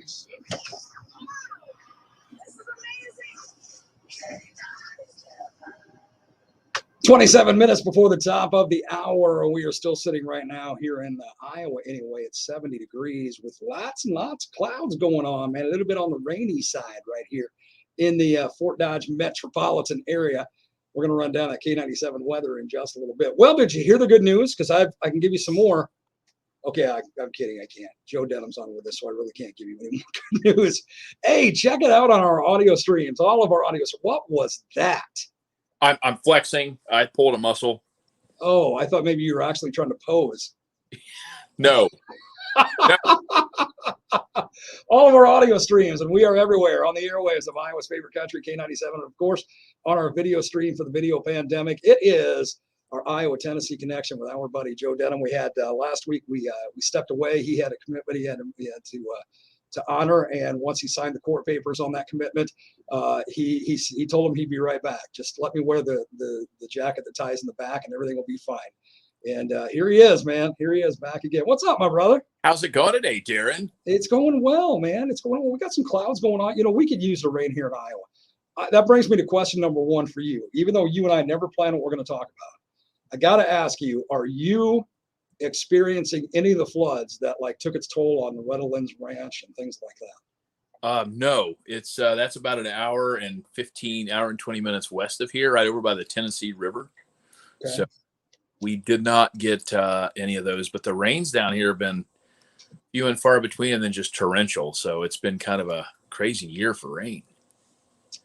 This is amazing. 27 minutes before the top of the hour. We are still sitting right now here in Iowa. Anyway, it's 70 degrees with lots and lots of clouds going on, man. A little bit on the rainy side right here in the Fort Dodge metropolitan area. We're going to run down that K97 weather in just a little bit. Well, did you hear the good news? Because I can give you some more. Okay, I'm kidding. I can't. Joe Denim's on with us, so I really can't give you any more good news. Hey, check it out on our audio streams, all of our audio. What was that? I'm flexing. I pulled a muscle. Oh, I thought maybe you were actually trying to pose. No. All of our audio streams, and we are everywhere on the airwaves of Iowa's favorite country, K97, and of course, on our video stream for the video pandemic. It is our Iowa-Tennessee connection with our buddy Joe Denim. We had last week, we stepped away. He had a commitment he had to honor, and once he signed the court papers on that commitment, he told him he'd be right back. Just let me wear the jacket that ties in the back, and everything will be fine. And here he is, man. Here he is back again. What's up, my brother? How's it going today, Darren? It's going well, man. It's going well. We got some clouds going on. You know, we could use the rain here in Iowa. That brings me to question number one for you. Even though you and I never plan what we're going to talk about, I got to ask you, are you experiencing any of the floods that like took its toll on the Redlands Ranch and things like that? No, it's that's about an hour and 20 minutes west of here, right over by the Tennessee River. Okay. So we did not get any of those, but the rains down here have been few and far between, and then just torrential. So it's been kind of a crazy year for rain.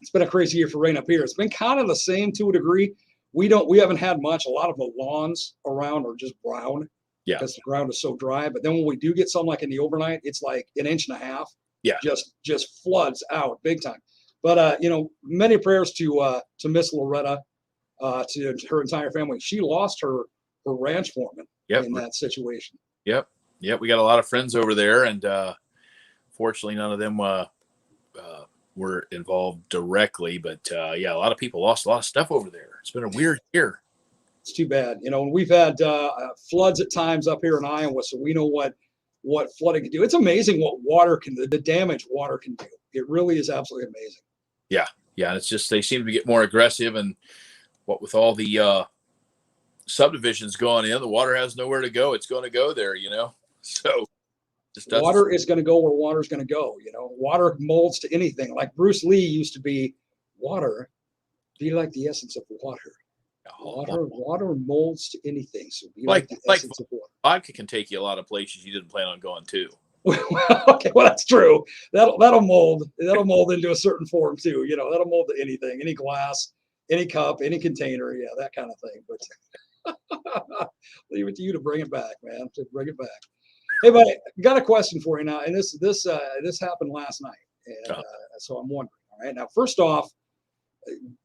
It's been a crazy year for rain up here. It's been kind of the same to a degree. We haven't had much. A lot of the lawns around are just brown. Yeah. Because the ground is so dry. But then when we do get some, like in the overnight, it's like an inch and a half. Yeah. Just floods out big time. But many prayers to Miss Loretta, to her entire family. She lost her ranch foreman in that situation. Yep. We got a lot of friends over there, and fortunately, none of them were involved directly. But a lot of people lost a lot of stuff over there. It's been a weird year. It's too bad. We've had floods at times up here in Iowa, so we know what flooding can do. It's amazing what water can do, the damage water can do. It really is absolutely amazing. Yeah. And it's just they seem to get more aggressive, and what with all the subdivisions going in, the water has nowhere to go. It's going to go there, So water is going to go where water is going to go. Water molds to anything. Like Bruce Lee used to be, water be like the essence of water. Water molds to anything. So be like the essence of water. Vodka can take you a lot of places you didn't plan on going to. Okay, well that's true. That'll mold. That'll mold into a certain form too. That'll mold to anything, any glass, any cup, any container. Yeah, that kind of thing. But leave it to you to bring it back, man. To bring it back. Hey, buddy, got a question for you now, and this happened last night, and so I'm wondering. All right, now first off,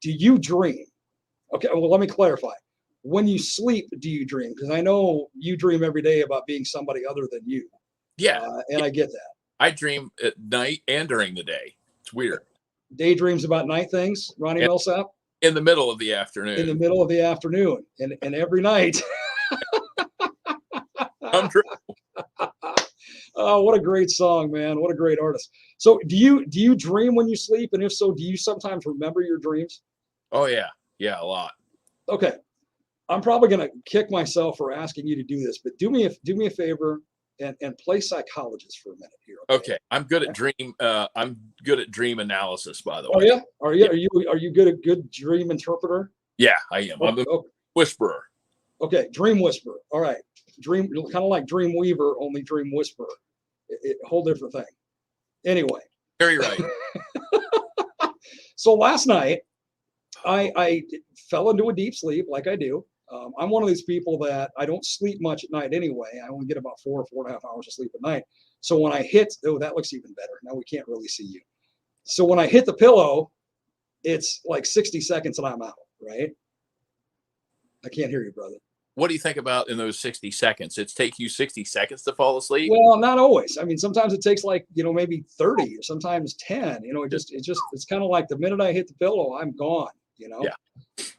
do you dream? Okay, well let me clarify. When you sleep, do you dream? Because I know you dream every day about being somebody other than you. Yeah, and I get that. I dream at night and during the day. It's weird. Daydreams about night things, Ronnie Millsap? In the middle of the afternoon. In the middle of the afternoon, and every night. I'm true. Oh, what a great song, man! What a great artist. So, do you dream when you sleep? And if so, do you sometimes remember your dreams? Oh yeah, a lot. Okay, I'm probably gonna kick myself for asking you to do this, but do me a favor and play psychologist for a minute here. Okay, I'm good at dream. I'm good at dream analysis, by the way. Oh yeah, are you good dream interpreter? Yeah, I am. I'm a whisperer. Okay, dream whisperer. All right, dream kind of like dream weaver, only dream whisperer. Whole different thing. Anyway. Very right. So last night, I fell into a deep sleep like I do. I'm one of these people that I don't sleep much at night anyway. I only get about 4.5 hours of sleep at night. So when I hit, that looks even better. Now we can't really see you. So when I hit the pillow, it's like 60 seconds and I'm out, right? I can't hear you, brother. What do you think about in those 60 seconds? It's take you 60 seconds to fall asleep? Well, not always. I mean, sometimes it takes like, maybe 30 or sometimes 10, it's kind of like the minute I hit the pillow, I'm gone, Yeah.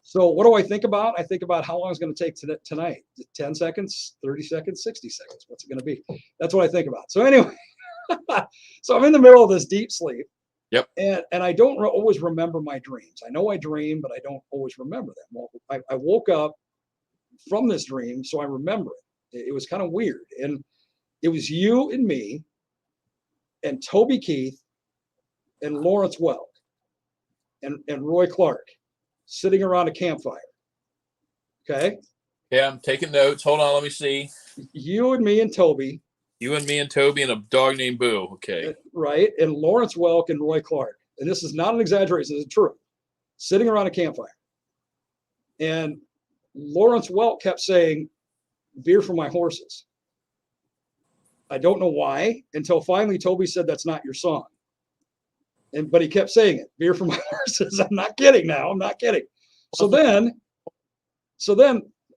So what do I think about? I think about how long it's going to take tonight. 10 seconds, 30 seconds, 60 seconds. What's it going to be? That's what I think about. So anyway, So I'm in the middle of this deep sleep. Yep. And I don't always remember my dreams. I know I dream, but I don't always remember them. Well, I woke up from this dream, so I remember it. It was kind of weird. And it was you and me and Toby Keith and Lawrence Welk and Roy Clark sitting around a campfire. Okay. Yeah, I'm taking notes. Hold on, let me see. You and me and Toby. You and me and Toby and a dog named Boo. Okay. Right. And Lawrence Welk and Roy Clark. And this is not an exaggeration, this is true. Sitting around a campfire. And Lawrence Welk kept saying, beer for my horses. I don't know why, until finally Toby said, that's not your song. But he kept saying it, beer for my horses. I'm not kidding now. I'm not kidding. So then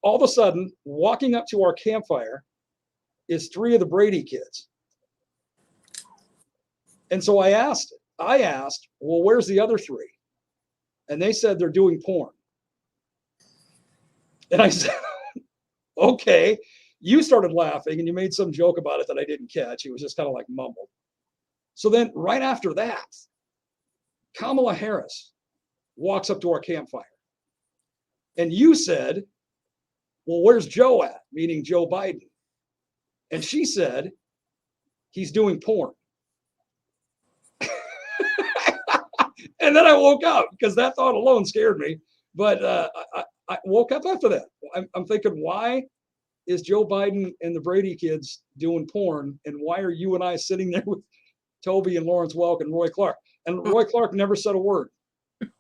all of a sudden, walking up to our campfire is 3 of the Brady kids. And so I asked, well, where's the other 3? And they said they're doing porn. And I said, okay. You started laughing and you made some joke about it that I didn't catch. It was just kind of like mumbled. So then right after that, Kamala Harris walks up to our campfire. And you said, well, where's Joe at? Meaning Joe Biden. And she said, he's doing porn. And then I woke up because that thought alone scared me. But I woke up after that. I'm thinking, why is Joe Biden and the Brady kids doing porn? And why are you and I sitting there with Toby and Lawrence Welk and Roy Clark? And Roy Clark never said a word. Dude,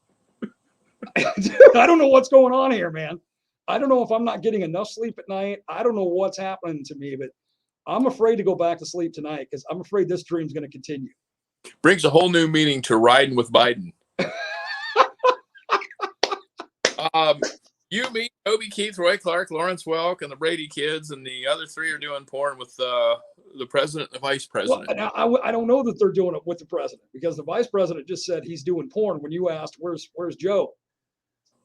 I don't know what's going on here, man. I don't know if I'm not getting enough sleep at night. I don't know what's happening to me, but I'm afraid to go back to sleep tonight because I'm afraid this dream's going to continue. Brings a whole new meaning to riding with Biden. You, me, Toby Keith, Roy Clark, Lawrence Welk, and the Brady kids, and the other 3 are doing porn with the president and the vice president. Well, I don't know that they're doing it with the president because the vice president just said he's doing porn when you asked, where's Joe?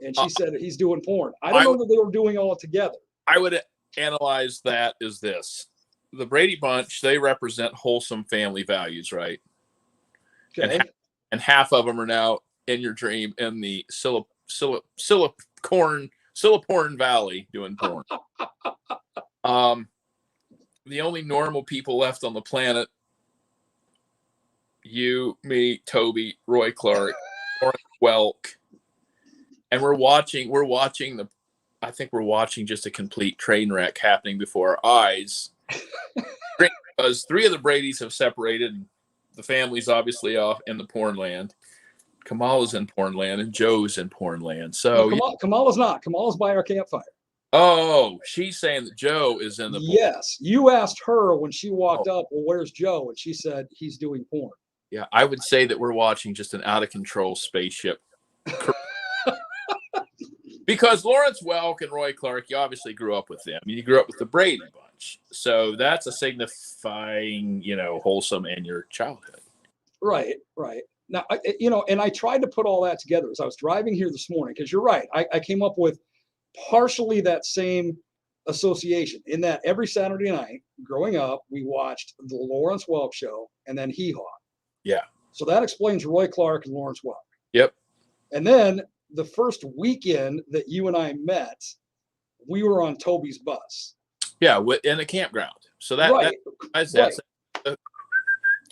And she said he's doing porn. I don't know that they were doing all together. I would analyze that as this. The Brady bunch, they represent wholesome family values, right? Okay. And half of them are now in your dream in the Siliporn Valley doing porn. The only normal people left on the planet, you, me, Toby, Roy Clark, Lawrence Welk, and we're watching I think we're watching just a complete train wreck happening before our eyes. Because 3 of the Bradys have separated. The family's obviously off in the porn land. Kamala's in porn land and Joe's in porn land. So no, Kamala's not. Kamala's by our campfire. Oh, she's saying that Joe is in the porn. Yes. You asked her when she walked up, well, where's Joe? And she said he's doing porn. Yeah, I would say that we're watching just an out of control spaceship. Because Lawrence Welk and Roy Clark, you obviously grew up with them. You grew up with the Brady bunch. So that's a signifying, wholesome in your childhood. Right. Now, and I tried to put all that together as I was driving here this morning, because you're right. I came up with partially that same association in that every Saturday night growing up, we watched the Lawrence Welk show and then Hee Haw. Yeah. So that explains Roy Clark and Lawrence Welk. Yep. And then the first weekend that you and I met, we were on Toby's bus. Yeah, in a campground. So that's the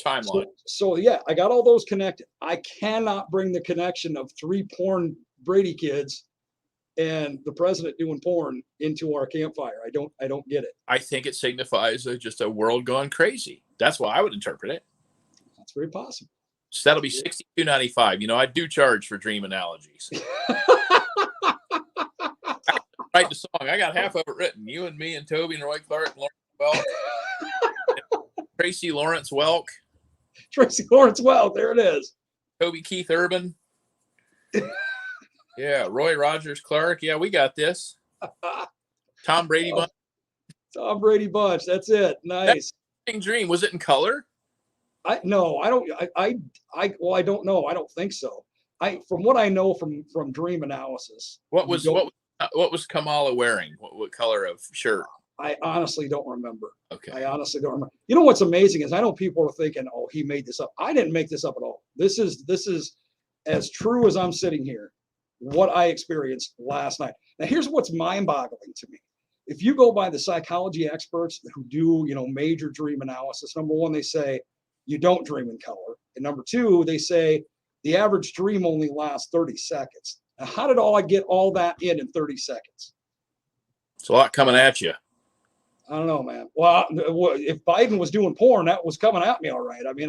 timeline. So yeah, I got all those connected. I cannot bring the connection of 3 porn Brady kids and the president doing porn into our campfire. I don't get it. I think it signifies just a world gone crazy. That's why I would interpret it. That's very possible. So that'll be $62.95. I do charge for dream analogies. Write the song. I got half of it written. You and me and Toby and Roy Clark and Lawrence Welk. Tracy Lawrence Welk. Tracy Lawrence Welk. There it is. Toby Keith Urban. Yeah. Roy Rogers Clark. Yeah, we got this. Tom Brady Bunch. Tom Brady Bunch. That's it. Nice. That dream. Was it in color? No, I don't. I don't know. I don't think so. From what I know from dream analysis. What was Kamala wearing? What color of shirt? I honestly don't remember. Okay. I honestly don't remember. You know what's amazing is I know people are thinking, "Oh, he made this up." I didn't make this up at all. This is as true as I'm sitting here. What I experienced last night. Now, here's what's mind-boggling to me. If you go by the psychology experts who do, major dream analysis, number one, they say you don't dream in color, and number two, they say the average dream only lasts 30 seconds. Now, how did I get all that in 30 seconds? It's a lot coming at you. I don't know, man. Well, if Biden was doing porn, that was coming at me all right. I mean,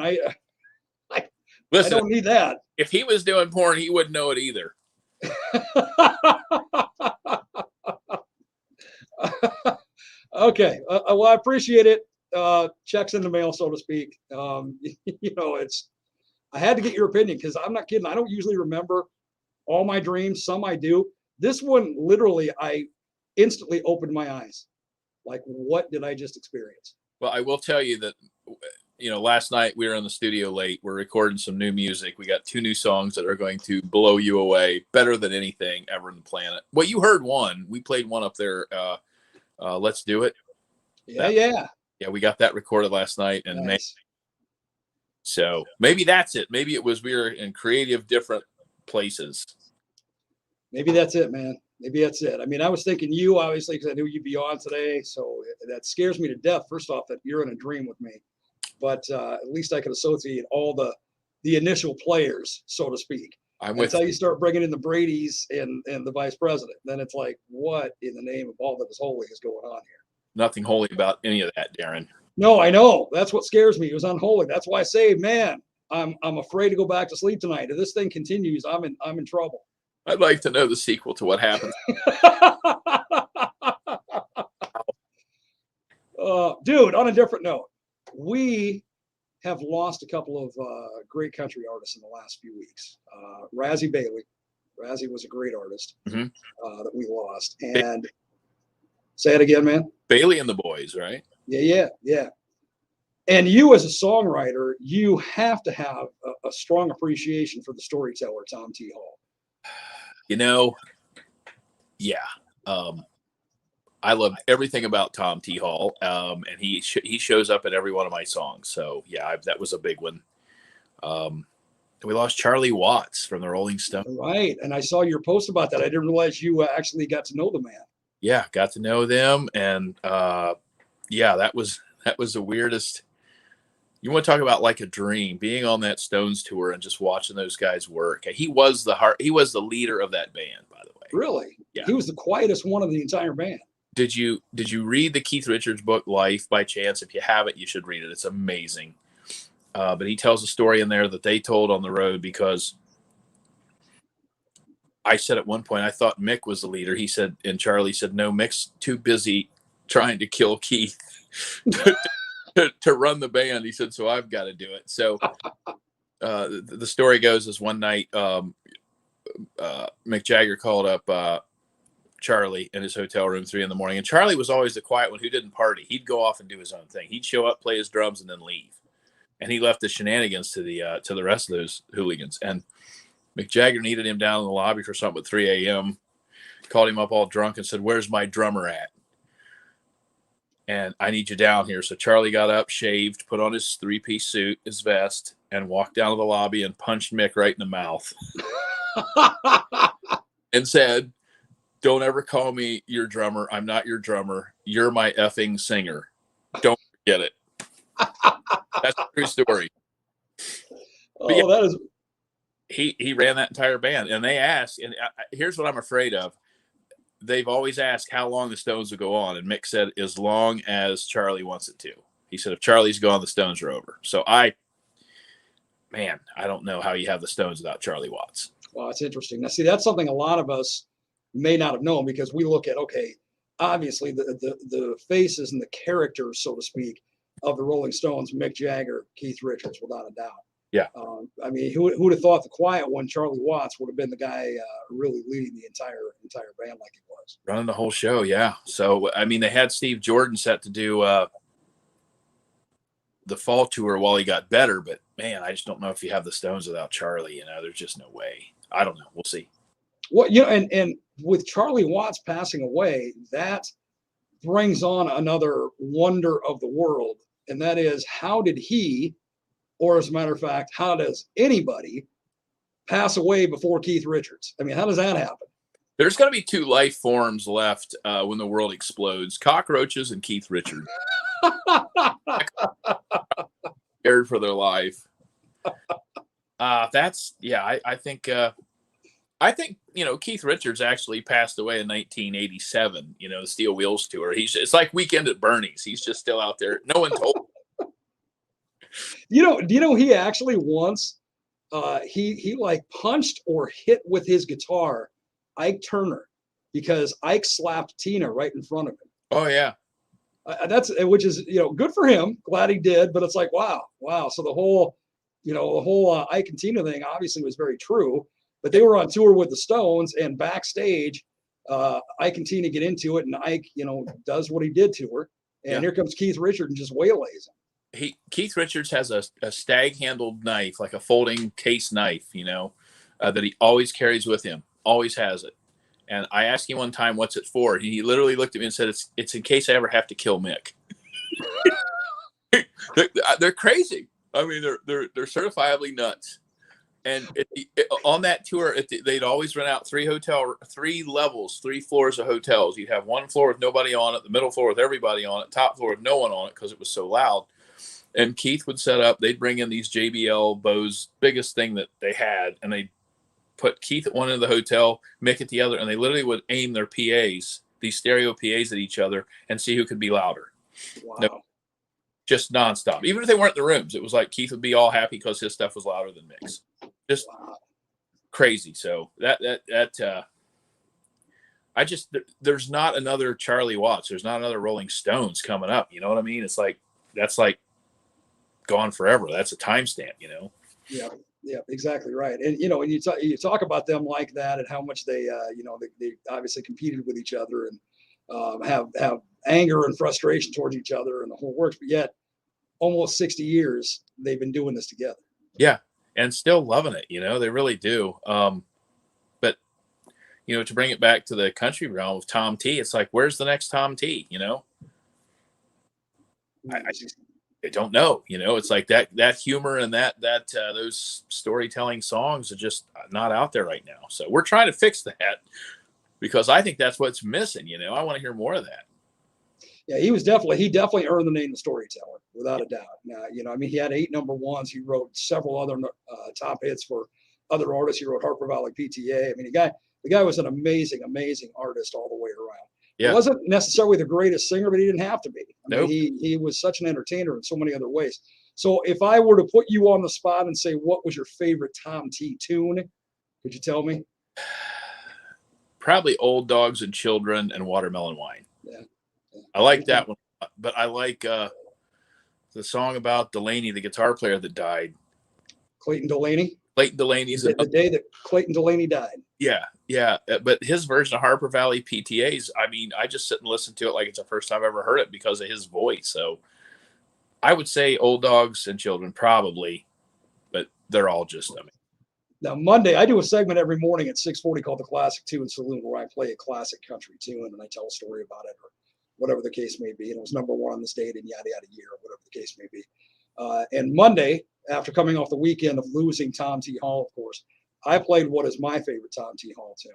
Listen, I don't need that. If he was doing porn, he wouldn't know it either. Okay. Well, I appreciate it. Checks in the mail, so to speak. I had to get your opinion because I'm not kidding. I don't usually remember all my dreams. Some I do. This one, literally, I instantly opened my eyes. Like, what did I just experience? Well, I will tell you that, last night we were in the studio late. We're recording some new music. We got 2 new songs that are going to blow you away, better than anything ever in the planet. Well, you heard one. We played one up there. Let's Do It. Yeah. Yeah, we got that recorded last night. And nice. So maybe that's it. Maybe it was we were in creative different places. Maybe that's it, man. Maybe that's it. I mean, I was thinking you, obviously, because I knew you'd be on today. So that scares me to death, first off, that you're in a dream with me. But at least I could associate all the initial players, so to speak. Until you start bringing in the Brady's and the vice president. Then it's like, what in the name of all that is holy is going on here? Nothing holy about any of that, Darren. No, I know. That's what scares me. It was unholy. That's why I say, man, I'm afraid to go back to sleep tonight. If this thing continues, I'm in trouble. I'd like to know the sequel to what happens. Dude, on a different note, we have lost a couple of great country artists in the last few weeks. Razzie Bailey. Razzie was a great artist that we lost. And say it again, man. Bailey and the Boys, right? Yeah. And you as a songwriter, you have to have a strong appreciation for the storyteller, Tom T. Hall. Yeah. I love everything about Tom T. Hall, and he shows up in every one of my songs. So, yeah, that was a big one. We lost Charlie Watts from the Rolling Stones. Right, and I saw your post about that. I didn't realize you actually got to know the man. Yeah, got to know them, and that was the weirdest. You want to talk about like a dream, being on that Stones tour and just watching those guys work. He was the leader of that band, by the way. Really? Yeah. He was the quietest one of the entire band. Did you read the Keith Richards book Life by chance? If you haven't, you should read it. It's amazing. But he tells a story in there that they told on the road, because I said at one point I thought Mick was the leader. He said, and Charlie said, no, Mick's too busy trying to kill Keith to run the band. He said, so I've got to do it. So the story goes is one night Mick Jagger called up Charlie in his hotel room 3 a.m. And Charlie was always the quiet one who didn't party. He'd go off and do his own thing. He'd show up, play his drums, and then leave. And he left the shenanigans to the rest of those hooligans. And Mick Jagger needed him down in the lobby for something at 3 a.m. Called him up all drunk and said, "Where's my drummer at? And I need you down here." So Charlie got up, shaved, put on his 3-piece suit, his vest, and walked down to the lobby and punched Mick right in the mouth. And said, "Don't ever call me your drummer. I'm not your drummer. You're my effing singer. Don't forget it." That's a true story. Oh, that is. He ran that entire band, and they asked, and here's what I'm afraid of. They've always asked how long the Stones will go on, and Mick said, as long as Charlie wants it to. He said, if Charlie's gone, the Stones are over. So I don't know how you have the Stones without Charlie Watts. Well, it's interesting. Now, see, that's something a lot of us may not have known, because we look at, okay, obviously the faces and the characters, so to speak, of the Rolling Stones, Mick Jagger, Keith Richards, without a doubt. Yeah. I mean, who would have thought the quiet one, Charlie Watts, would have been the guy really leading the entire band like he was. Running the whole show, yeah. So, I mean, they had Steve Jordan set to do the fall tour while he got better, but, man, I just don't know if you have the Stones without Charlie. There's just no way. I don't know. We'll see. Well, and with Charlie Watts passing away, that brings on another wonder of the world. And that is, how did he, or as a matter of fact, how does anybody pass away before Keith Richards? I mean, how does that happen? There's going to be two life forms left when the world explodes: cockroaches and Keith Richards. Scared for their life. I think Keith Richards actually passed away in 1987. The Steel Wheels tour. It's like Weekend at Bernie's. He's just still out there. No one told him. Do you know he actually once he like punched or hit with his guitar Ike Turner because Ike slapped Tina right in front of him. Oh yeah. Which is good for him. Glad he did, but it's like wow. So the whole Ike and Tina thing obviously was very true. But they were on tour with the Stones, and backstage, Ike and Tina get into it, and Ike does what he did to her, and here comes Keith Richards and just waylays him. Keith Richards has a stag-handled knife, like a folding case knife, that he always carries with him, always has it. And I asked him one time, "What's it for?" He literally looked at me and said, "It's in case I ever have to kill Mick." They're crazy. I mean, they're certifiably nuts. And on that tour, they'd always rent out three levels, 3 floors of hotels. You'd have one floor with nobody on it, the middle floor with everybody on it, top floor with no one on it because it was so loud. And Keith would set up. They'd bring in these JBL Bose, biggest thing that they had, and they'd put Keith at one end of the hotel, Mick at the other, and they literally would aim their PAs, these stereo PAs, at each other and see who could be louder. Wow. No, just nonstop. Even if they weren't in the rooms, it was like Keith would be all happy because his stuff was louder than Mick's. Just crazy. So there's not another Charlie Watts. There's not another Rolling Stones coming up. You know what I mean? It's like, that's like gone forever. That's a timestamp, Yeah, exactly right. And when you talk about them like that and how much they obviously competed with each other and have anger and frustration towards each other and the whole works, but yet almost 60 years they've been doing this together. Yeah, and still loving it. They really do. But to bring it back to the country realm of Tom T, it's like, where's the next Tom T? I don't know. It's like that humor and that those storytelling songs are just not out there right now. So we're trying to fix that because I think that's what's missing. I want to hear more of that. Yeah, he definitely earned the name of storyteller without a doubt. Now, he had 8 number ones. He wrote several other top hits for other artists. He wrote Harper Valley PTA. I mean, the guy was an amazing, amazing artist all the way around. Yeah. He wasn't necessarily the greatest singer, but he didn't have to be. Nope. He was such an entertainer in so many other ways. So if I were to put you on the spot and say, what was your favorite Tom T tune? Could you tell me? Probably Old Dogs and Children and Watermelon Wine. Yeah. I like that one, but I like the song about Delaney, the guitar player that died. Clayton Delaney? Clayton Delaney's the day that Clayton Delaney died. Yeah. But his version of Harper Valley PTAs, I mean, I just sit and listen to it like it's the first time I've ever heard it because of his voice. So I would say Old Dogs and Children probably, but they're all just, Now, Monday, I do a segment every morning at 6:40 called The Classic Tune Saloon, where I play a classic country tune and I tell a story about it or whatever the case may be. And it was number 1 on the state in yada, yada year, or whatever the case may be. And Monday, after coming off the weekend of losing Tom T. Hall, of course, I played what is my favorite Tom T. Hall tune.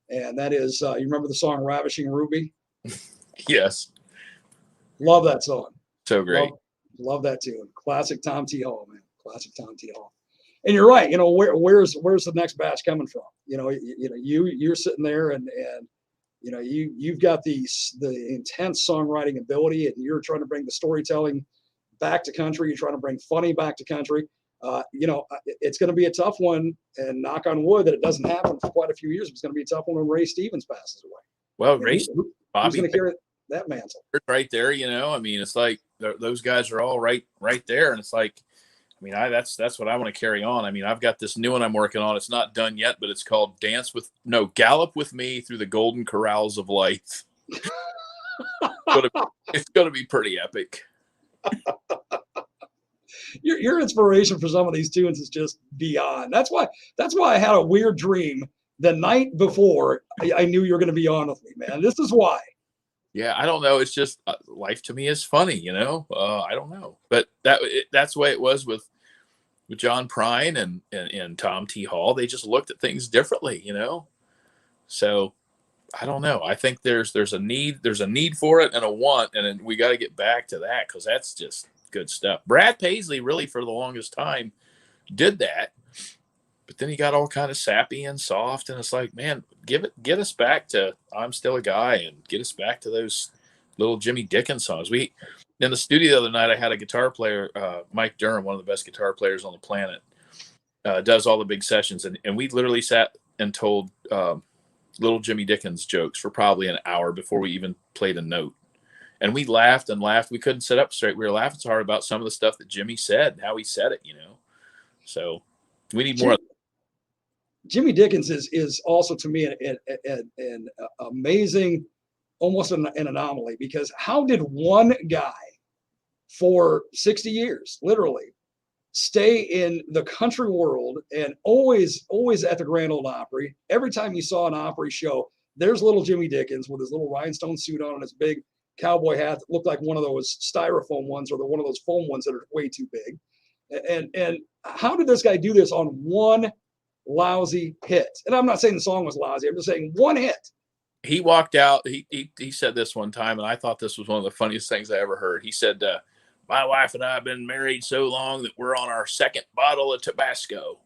And that is, you remember the song Ravishing Ruby? Yes. Love that song. So great. Love that tune. Classic Tom T. Hall, man. Classic Tom T. Hall. And you're right. Where's the next batch coming from? You're sitting there and you've got the intense songwriting ability, and you're trying to bring the storytelling back to country. You're trying to bring funny back to country. It's going to be a tough one, and knock on wood that it doesn't happen for quite a few years. It's going to be a tough one when Ray Stevens passes away. Well, Ray, who's Bobby, going to carry that mantle? Right there. I mean, it's like those guys are all right there, and it's like, I mean, that's what I want to carry on. I mean, I've got this new one I'm working on. It's not done yet, but it's called Gallop with Me Through the Golden Corrals of Life. It's going to be pretty epic. Your inspiration for some of these tunes is just beyond. That's why I had a weird dream the night before I knew you were going to be on with me, man. This is why. Yeah, I don't know. It's just life to me is funny, you know. I don't know, but that's the way it was with John Prine and Tom T. Hall. They just looked at things differently, you know. So I don't know. I think there's a need for it and a want, and we got to get back to that because that's just good stuff. Brad Paisley really for the longest time did that, but then he got all kind of sappy and soft, and it's like, man, get us back to I'm Still a Guy, and get us back to those little Jimmy Dickens songs. We in the studio the other night, I had a guitar player, Mike Durham, one of the best guitar players on the planet, does all the big sessions, and we literally sat and told little Jimmy Dickens jokes for probably an hour before we even played a note. And we laughed and laughed. We couldn't sit up straight. We were laughing so hard about some of the stuff that Jimmy said and how he said it, you know. So we need more. Jimmy Dickens is also to me an amazing, almost an anomaly, because how did one guy for 60 years, literally, stay in the country world and always at the Grand Ole Opry? Every time you saw an Opry show, there's little Jimmy Dickens with his little rhinestone suit on and his big cowboy hat that looked like one of those styrofoam ones or one of those foam ones that are way too big. And how did this guy do this on one lousy hit? And I'm not saying the song was lousy. I'm just saying one hit. He walked out. He said this one time, and I thought this was one of the funniest things I ever heard. He said, my wife and I have been married so long that we're on our second bottle of Tabasco.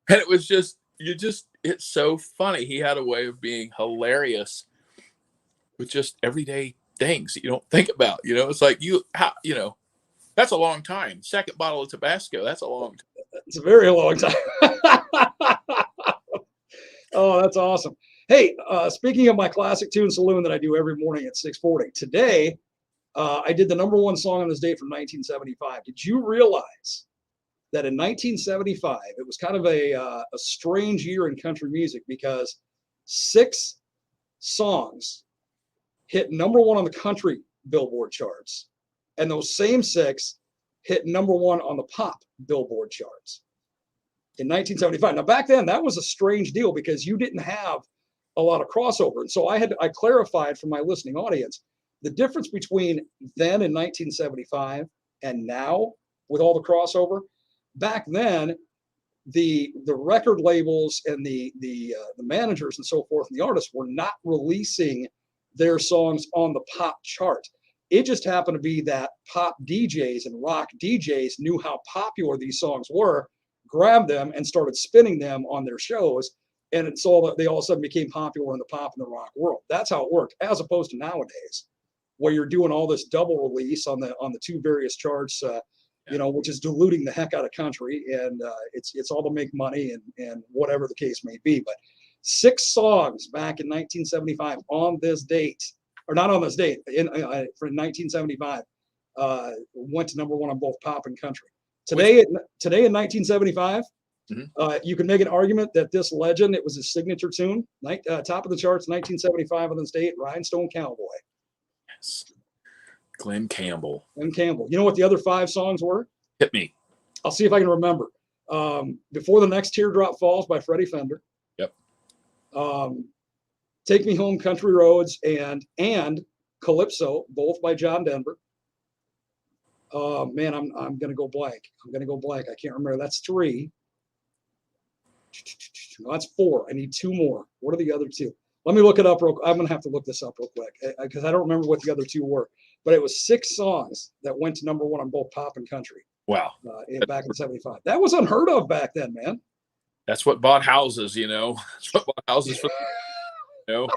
And it was just, it's so funny. He had a way of being hilarious with just everyday things that you don't think about. You know, it's like, that's a long time. Second bottle of Tabasco. That's a long time. It's a very long time. Oh, that's awesome. Hey, speaking of my classic tune saloon that I do every morning at 6:40, today I did the #1 song on this date from 1975. Did you realize that in 1975, it was kind of a strange year in country music because 6 songs hit #1 on the country Billboard charts, and those same 6 hit #1 on the pop Billboard charts in 1975. Now, back then, that was a strange deal because you didn't have a lot of crossover. And so I clarified for my listening audience the difference between then in 1975 and now with all the crossover. Back then, the record labels and the managers and so forth and the artists were not releasing their songs on the pop chart. It just happened to be that pop DJs and rock DJs knew how popular these songs were, grabbed them and started spinning them on their shows. And it's all that they all of a sudden became popular in the pop and the rock world. That's how it worked, as opposed to nowadays, where you're doing all this double release on the 2 various charts, which is diluting the heck out of country. And it's all to make money and whatever the case may be. But 6 songs back in 1975 on this date, or not on this date, for 1975, went to #1 on both pop and country. Today in 1975, you can make an argument that this legend, it was his signature tune, top of the charts, 1975 on this date, Rhinestone Cowboy. Yes. Glenn Campbell. Glenn Campbell. You know what the other 5 songs were? Hit me. I'll see if I can remember. Before the Next Teardrop Falls by Freddie Fender. Yep. Take Me Home, Country Roads, and Calypso, both by John Denver. Man, I'm gonna go blank. I can't remember. That's 3. No, that's 4. I need 2 more. What are the other 2? Let me look it up I'm gonna have to look this up real quick because I don't remember what the other 2 were. But it was 6 songs that went to #1 on both pop and country. Wow. Back in 75. That was unheard of back then, man. That's what bought houses, you know. That's what bought houses for, you know.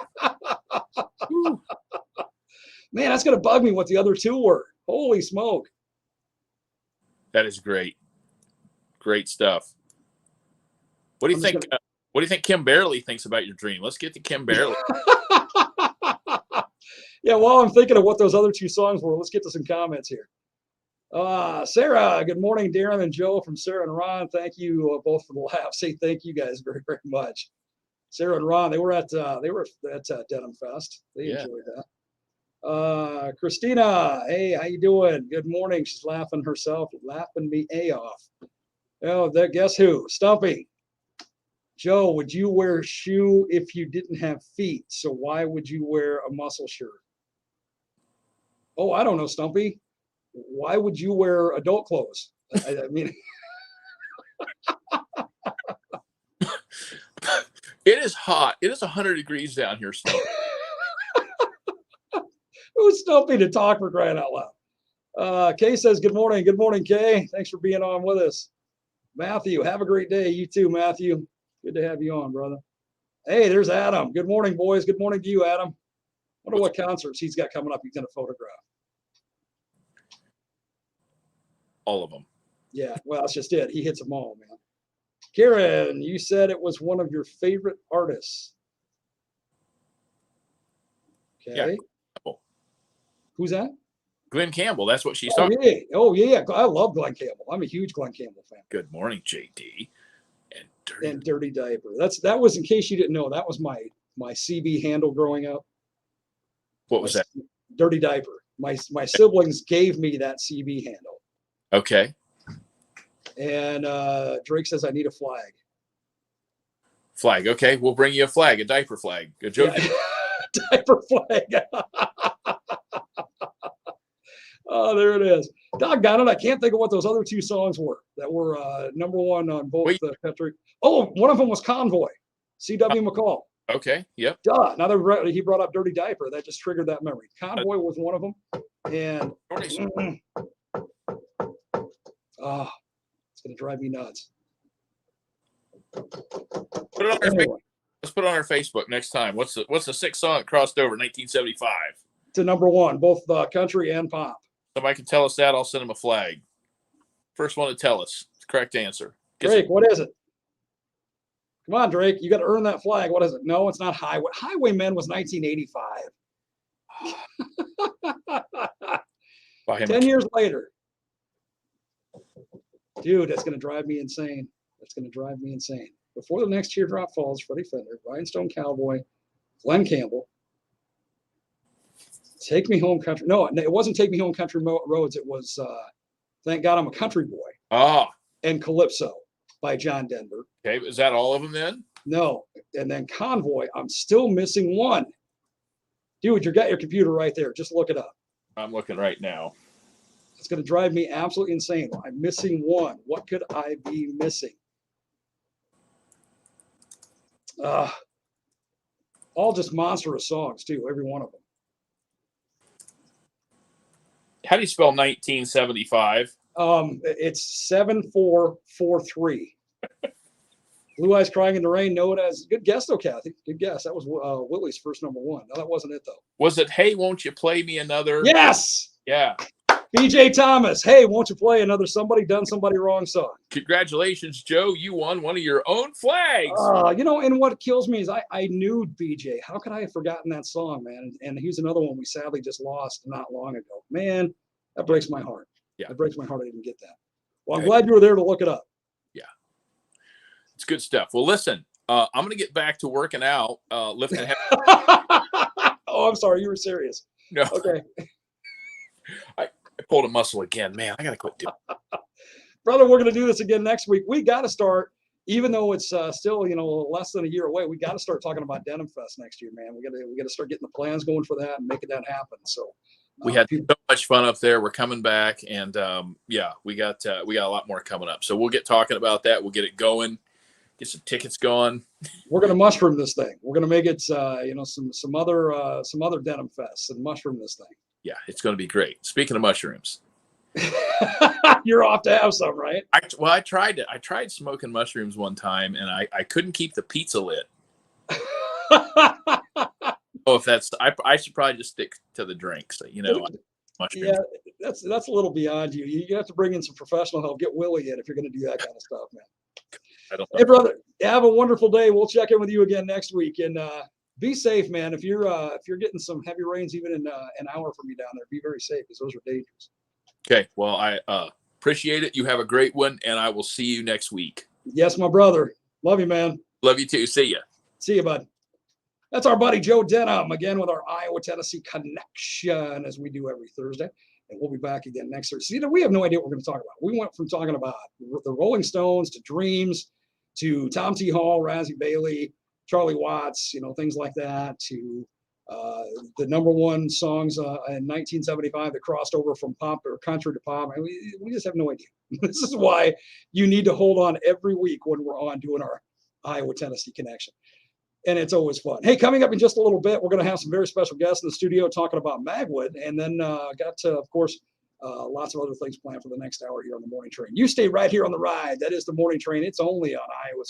Man, that's gonna bug me what the other 2 were. Holy smoke. That is great. Great stuff. What do you think? What do you think Kim Barely thinks about your dream? Let's get to Kim Barely. Yeah, while I'm thinking of what those other 2 songs were, let's get to some comments here. Sarah, good morning, Darren and Joe from Sarah and Ron. Thank you both for the laugh. Say thank you guys very, very much. Sarah and Ron, they were at Denim Fest. They enjoyed that. Christina, hey, how you doing? Good morning. She's laughing herself, laughing me off. Oh, guess who? Stumpy. Joe, would you wear a shoe if you didn't have feet? So why would you wear a muscle shirt? Oh, I don't know, Stumpy. Why would you wear adult clothes? I mean, It is hot. It is 100 degrees down here, Snow. who's Stumpy to talk, for crying out loud? Kay says, good morning. Good morning, Kay. Thanks for being on with us. Matthew, have a great day. You too, Matthew. Good to have you on, brother. Hey, there's Adam. Good morning, boys. Good morning to you, Adam. Wonder what concerts he's got coming up he's going to photograph. All of them. Yeah, well, that's just it. He hits them all, man. Karen, you said it was one of your favorite artists. Okay. Yeah. Who's that? Glenn Campbell. That's what she's Oh, talking. yeah. Oh, yeah. I love Glenn Campbell. I'm a huge Glenn Campbell fan. Good morning, JD. And Dirty Diaper. That was, in case you didn't know, that was my CB handle growing up. What was that? Dirty Diaper. My siblings gave me that CB handle. Okay. And Drake says I need a flag. Flag. Okay, we'll bring you a flag, a diaper flag. A joke. Yeah. Diaper flag. Oh, there it is. Doggone it. I can't think of what those other two songs were that were number one on both the country. Oh, one of them was Convoy, C.W. McCall. Okay, yep. Duh. Now that he brought up Dirty Diaper, that just triggered that memory. Convoy was one of them. And it's going to drive me nuts. Put it on our Facebook. Let's put it on our Facebook next time. What's the sixth song that crossed over 1975? To number one, both country and pop. Somebody can tell us that. I'll send them a flag. First one to tell us the correct answer. Drake, what is it? Come on, Drake. You got to earn that flag. What is it? No, it's not Highway. Highwaymen was 1985. 10 years later. Dude, that's going to drive me insane. That's going to drive me insane. Before the next teardrop falls, Freddie Fender, Rhinestone Cowboy, Glenn Campbell. Take Me Home Country. No, it wasn't Take Me Home Country Roads. It was Thank God I'm a Country Boy. And Calypso by John Denver. Okay, is that all of them then? No. And then Convoy, I'm still missing one. Dude, you got your computer right there. Just look it up. I'm looking right now. It's going to drive me absolutely insane. I'm missing one. What could I be missing? All just monstrous songs, too, every one of them. How do you spell 1975? It's 7443. Blue Eyes Crying in the Rain, know it as. Good guess, though, Kathy. Good guess. That was Willie's first number one. No, that wasn't it, though. Was it Hey, Won't You Play Me Another? Yes! Yeah. BJ Thomas, Hey, Won't You Play Another Somebody Done Somebody Wrong song? Congratulations, Joe. You won one of your own flags. And what kills me is I knew BJ. How could I have forgotten that song, man? And he's another one we sadly just lost not long ago. Man, that breaks my heart. Yeah. That breaks my heart I didn't get that. Well, I'm glad you were there to look it up. Yeah. It's good stuff. Well, listen, I'm going to get back to working out, lifting heavy. Oh, I'm sorry. You were serious. No. Okay. I pulled a muscle again. Man, I got to quit doing it. Brother, we're going to do this again next week. We got to start, even though it's still, less than a year away, we got to start talking about Denim Fest next year, man. We got to start getting the plans going for that and making that happen. So we had so much fun up there. We're coming back, and we got a lot more coming up. So we'll get talking about that. We'll get it going, get some tickets going. We're going to mushroom this thing. We're going to make it, some other Denim Fests and mushroom this thing. Yeah, it's going to be great. Speaking of mushrooms, you're off to have some, right? I tried it. I tried smoking mushrooms one time, and I couldn't keep the pizza lit. If that's, I should probably just stick to the drinks. Mushrooms. Yeah, that's a little beyond you. You have to bring in some professional help. Get Willie in if you're going to do that kind of stuff, man. I don't know. Hey, brother, have a wonderful day. We'll check in with you again next week, and be safe, man. If you're getting some heavy rains, even in an hour from you down there, be very safe because those are dangerous. Okay. Well, I appreciate it. You have a great one, and I will see you next week. Yes, my brother. Love you, man. Love you too. See ya. See you, bud. That's our buddy Joe Denim again with our Iowa-Tennessee connection, as we do every Thursday. And we'll be back again next Thursday. We have no idea what we're going to talk about. We went from talking about the Rolling Stones to dreams to Tom T. Hall, Razzie Bailey, Charlie Watts, things like that, to the number one songs in 1975 that crossed over from pop or country to pop. I mean, we just have no idea. This is why you need to hold on every week when we're on doing our Iowa Tennessee Connection. And it's always fun. Hey, coming up in just a little bit, we're going to have some very special guests in the studio talking about Magwood. And then got to, of course, lots of other things planned for the next hour here on the Morning Train. You stay right here on the ride. That is the Morning Train. It's only on Iowa's